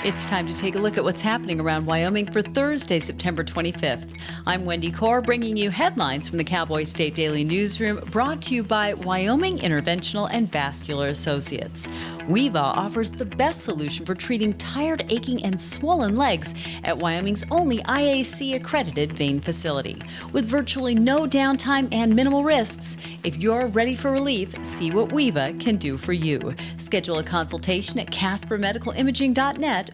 It's time to take a look at what's happening around Wyoming for Thursday, September 25th. I'm Wendy Kaur, bringing you headlines from the Cowboy State Daily Newsroom, brought to you by Wyoming Interventional and Vascular Associates. WEVA offers the best solution for treating tired, aching, and swollen legs at Wyoming's only IAC-accredited vein facility. With virtually no downtime and minimal risks, if you're ready for relief, see what WEVA can do for you. Schedule a consultation at caspermedicalimaging.net/WEVA.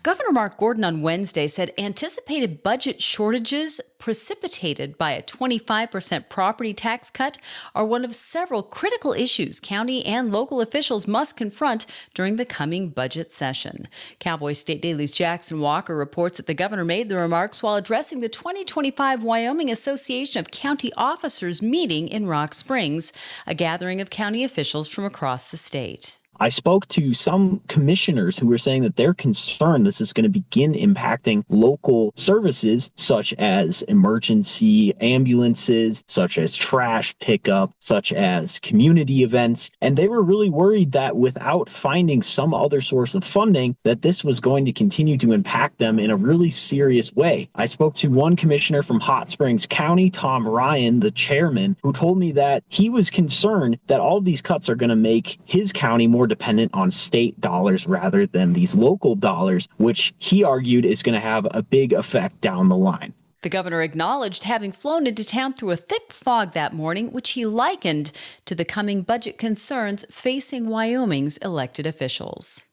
Governor Mark Gordon on Wednesday said anticipated budget shortages precipitated by a 25% property tax cut are one of several critical issues county and local officials must confront during the coming budget session. Cowboy State Daily's Jackson Walker reports that the governor made the remarks while addressing the 2025 Wyoming Association of County Officers meeting in Rock Springs, a gathering of county officials from across the state. I spoke to some commissioners who were saying that they're concerned this is going to begin impacting local services such as emergency ambulances, such as trash pickup, such as community events. And they were really worried that without finding some other source of funding, that this was going to continue to impact them in a really serious way. I spoke to one commissioner from Hot Springs County, Tom Ryan, the chairman, who told me that he was concerned that all of these cuts are going to make his county more dependent on state dollars rather than these local dollars, which he argued is going to have a big effect down the line. The governor acknowledged having flown into town through a thick fog that morning, which he likened to the coming budget concerns facing Wyoming's elected officials.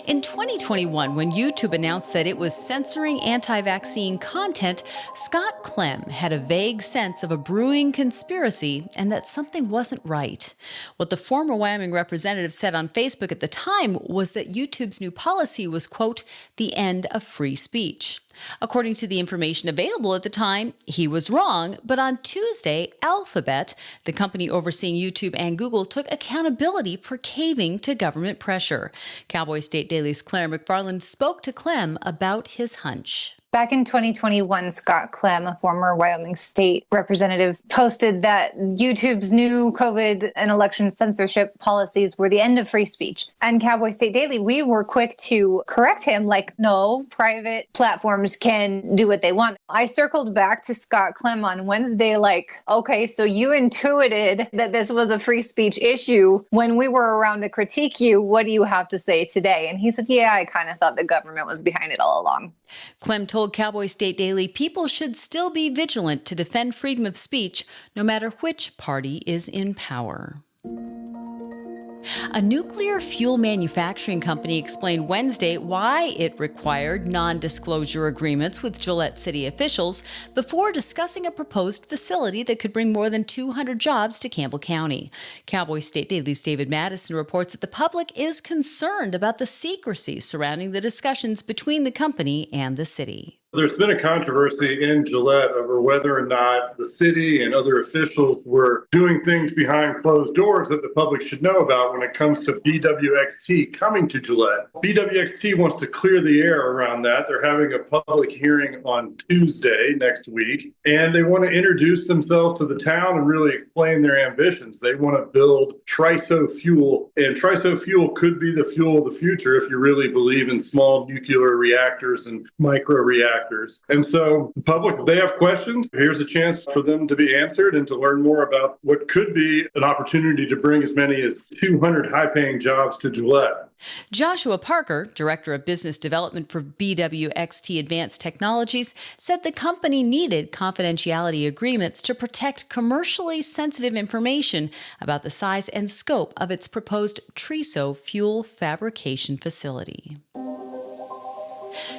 In 2021, when YouTube announced that it was censoring anti-vaccine content, Scott Clem had a vague sense of a brewing conspiracy and that something wasn't right. What the former Wyoming representative said on Facebook at the time was that YouTube's new policy was, quote, the end of free speech. According to the information available at the time, he was wrong, but on Tuesday, Alphabet, the company overseeing YouTube and Google, took accountability for caving to government pressure. Cowboy State Daily's Claire McFarland spoke to Clem about his hunch. Back in 2021, Scott Clem, a former Wyoming state representative, posted that YouTube's new COVID and election censorship policies were the end of free speech. And Cowboy State Daily, we were quick to correct him, like, no, private platforms can do what they want. I circled back to Scott Clem on Wednesday, like, okay, so you intuited that this was a free speech issue when we were around to critique you. What do you have to say today? And he said, yeah, I kind of thought the government was behind it all along. Clem told Cowboy State Daily people should still be vigilant to defend freedom of speech, no matter which party is in power. A nuclear fuel manufacturing company explained Wednesday why it required non-disclosure agreements with Gillette city officials before discussing a proposed facility that could bring more than 200 jobs to Campbell County. Cowboy State Daily's David Madison reports that the public is concerned about the secrecy surrounding the discussions between the company and the city. There's been a controversy in Gillette over whether or not the city and other officials were doing things behind closed doors that the public should know about when it comes to BWXT coming to Gillette. BWXT wants to clear the air around that. They're having a public hearing on Tuesday next week, and they want to introduce themselves to the town and really explain their ambitions. They want to build TRISO fuel, and TRISO fuel could be the fuel of the future if you really believe in small nuclear reactors and micro reactors. And so the public, if they have questions, here's a chance for them to be answered and to learn more about what could be an opportunity to bring as many as 200 high-paying jobs to Gillette. Joshua Parker, Director of Business Development for BWXT Advanced Technologies, said the company needed confidentiality agreements to protect commercially sensitive information about the size and scope of its proposed TRISO fuel fabrication facility.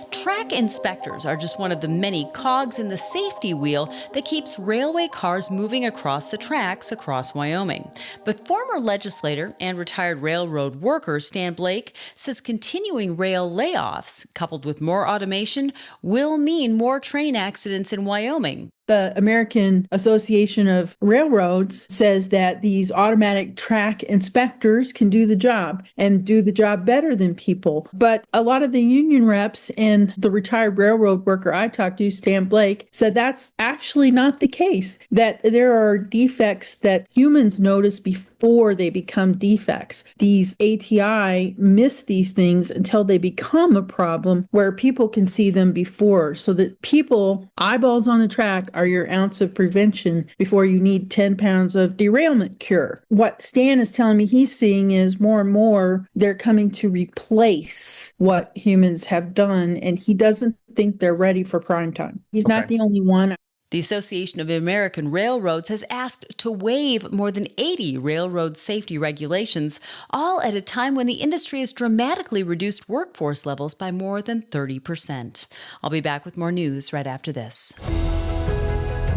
Track inspectors are just one of the many cogs in the safety wheel that keeps railway cars moving across the tracks across Wyoming. But former legislator and retired railroad worker Stan Blake says continuing rail layoffs, coupled with more automation, will mean more train accidents in Wyoming. The American Association of Railroads says that these automatic track inspectors can do the job and do the job better than people. But a lot of the union reps and the retired railroad worker I talked to, Stan Blake, said that's actually not the case, that there are defects that humans notice before before they become defects. These ATI miss these things until they become a problem where people can see them before, so that people, eyeballs on the track are your ounce of prevention before you need 10 pounds of derailment cure. What Stan is telling me he's seeing is more and more they're coming to replace what humans have done, and he doesn't think they're ready for prime time. He's not the only one. The Association of American Railroads has asked to waive more than 80 railroad safety regulations, all at a time when the industry has dramatically reduced workforce levels by more than 30%. I'll be back with more news right after this.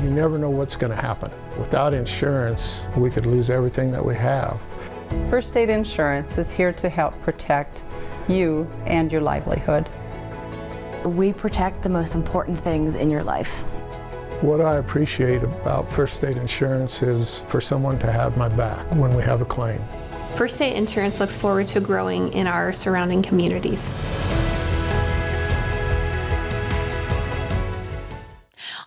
You never know what's going to happen. Without insurance, we could lose everything that we have. First State Insurance is here to help protect you and your livelihood. We protect the most important things in your life. What I appreciate about First State Insurance is for someone to have my back when we have a claim. First State Insurance looks forward to growing in our surrounding communities.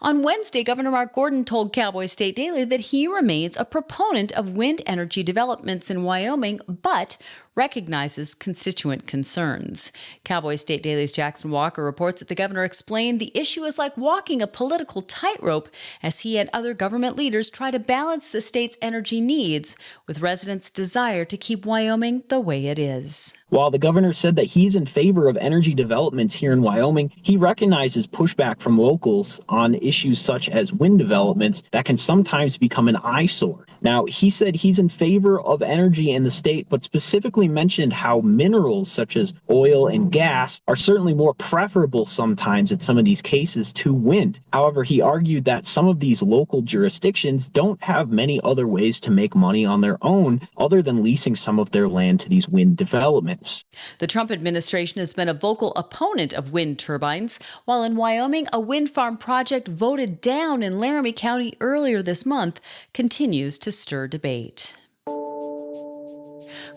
On Wednesday, Governor Mark Gordon told Cowboy State Daily that he remains a proponent of wind energy developments in Wyoming, but recognizes constituent concerns. Cowboy State Daily's Jackson Walker reports that the governor explained the issue is like walking a political tightrope as he and other government leaders try to balance the state's energy needs with residents' desire to keep Wyoming the way it is. While the governor said that he's in favor of energy developments here in Wyoming, he recognizes pushback from locals on issues such as wind developments that can sometimes become an eyesore. Now, he said he's in favor of energy in the state, but specifically mentioned how minerals such as oil and gas are certainly more preferable sometimes in some of these cases to wind. However, he argued that some of these local jurisdictions don't have many other ways to make money on their own other than leasing some of their land to these wind developments. The Trump administration has been a vocal opponent of wind turbines, while in Wyoming, a wind farm project voted down in Laramie County earlier this month continues to stir debate.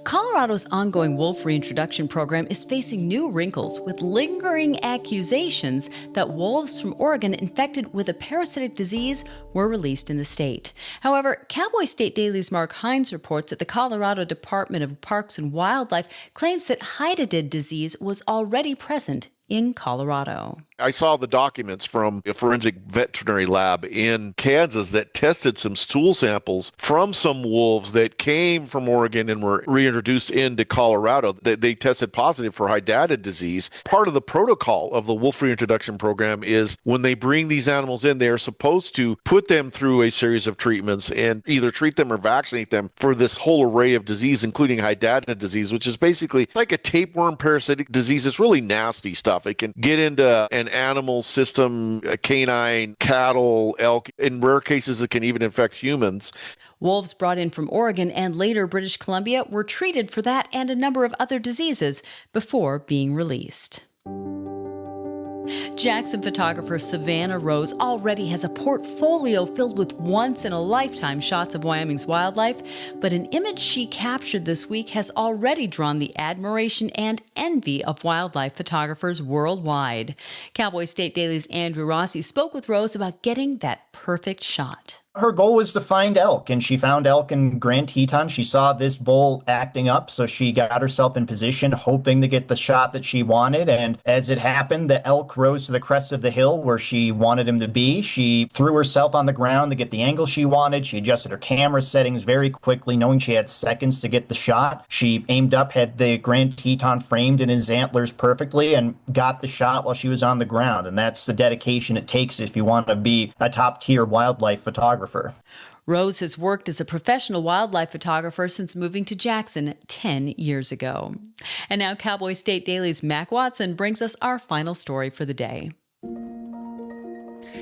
Colorado's ongoing wolf reintroduction program is facing new wrinkles with lingering accusations that wolves from Oregon infected with a parasitic disease were released in the state. However, Cowboy State Daily's Mark Hines reports that the Colorado Department of Parks and Wildlife claims that Hydatid disease was already present in Colorado. I saw the documents from a forensic veterinary lab in Kansas that tested some stool samples from some wolves that came from Oregon and were reintroduced into Colorado. They tested positive for Hydatid disease. Part of the protocol of the wolf reintroduction program is when they bring these animals in, they're supposed to put them through a series of treatments and either treat them or vaccinate them for this whole array of disease, including Hydatid disease, which is basically like a tapeworm parasitic disease. It's really nasty stuff. It can get into an animal system, canine, cattle, elk. In rare cases, it can even infect humans. Wolves brought in from Oregon and later British Columbia were treated for that and a number of other diseases before being released. Jackson photographer Savannah Rose already has a portfolio filled with once-in-a-lifetime shots of Wyoming's wildlife, but an image she captured this week has already drawn the admiration and envy of wildlife photographers worldwide. Cowboy State Daily's Andrew Rossi spoke with Rose about getting that perfect shot. Her goal was to find elk, and she found elk in Grand Teton. She saw this bull acting up, so she got herself in position, hoping to get the shot that she wanted. And as it happened, the elk rose to the crest of the hill where she wanted him to be. She threw herself on the ground to get the angle she wanted. She adjusted her camera settings very quickly, knowing she had seconds to get the shot. She aimed up, had the Grand Teton framed in his antlers perfectly, and got the shot while she was on the ground. And that's the dedication it takes if you want to be a top-tier wildlife photographer. Rose has worked as a professional wildlife photographer since moving to Jackson 10 years ago. And now Cowboy State Daily's Mac Watson brings us our final story for the day.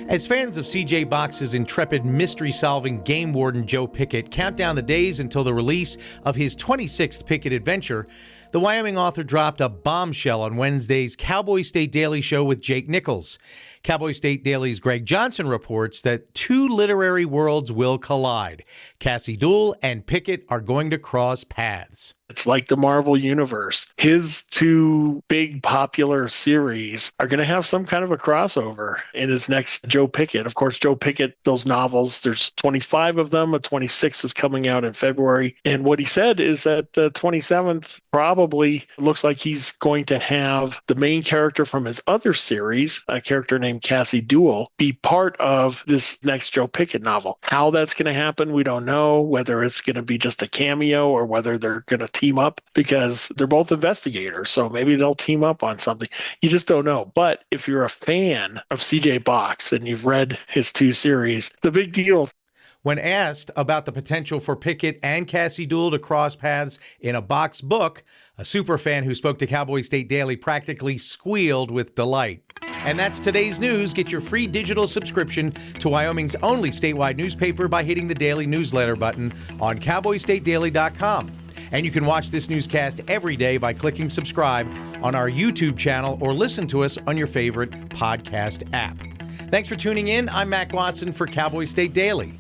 As fans of CJ Box's intrepid mystery-solving game warden Joe Pickett count down the days until the release of his 26th Pickett adventure, The Wyoming author dropped a bombshell on Wednesday's Cowboy State Daily show with Jake Nichols. Cowboy State Daily's Greg Johnson reports that two literary worlds will collide. Cassie Duell and Pickett are going to cross paths. It's like the Marvel Universe. His two big popular series are going to have some kind of a crossover in his next Joe Pickett. Of course, Joe Pickett, those novels, there's 25 of them. A 26 is coming out in February. And what he said is that the 27th probably looks like he's going to have the main character from his other series, a character named Cassie Duell, be part of this next Joe Pickett novel. How that's going to happen, we don't know. Whether it's going to be just a cameo or whether they're going to team up, because they're both investigators, so maybe they'll team up on something. You just don't know. But if you're a fan of CJ Box and you've read his two series, it's a big deal. When asked about the potential for Pickett and Cassie Duell to cross paths in a Box book, a superfan who spoke to Cowboy State Daily practically squealed with delight. And that's today's news. Get your free digital subscription to Wyoming's only statewide newspaper by hitting the daily newsletter button on cowboystatedaily.com. And you can watch this newscast every day by clicking subscribe on our YouTube channel or listen to us on your favorite podcast app. Thanks for tuning in. I'm Mac Watson for Cowboy State Daily.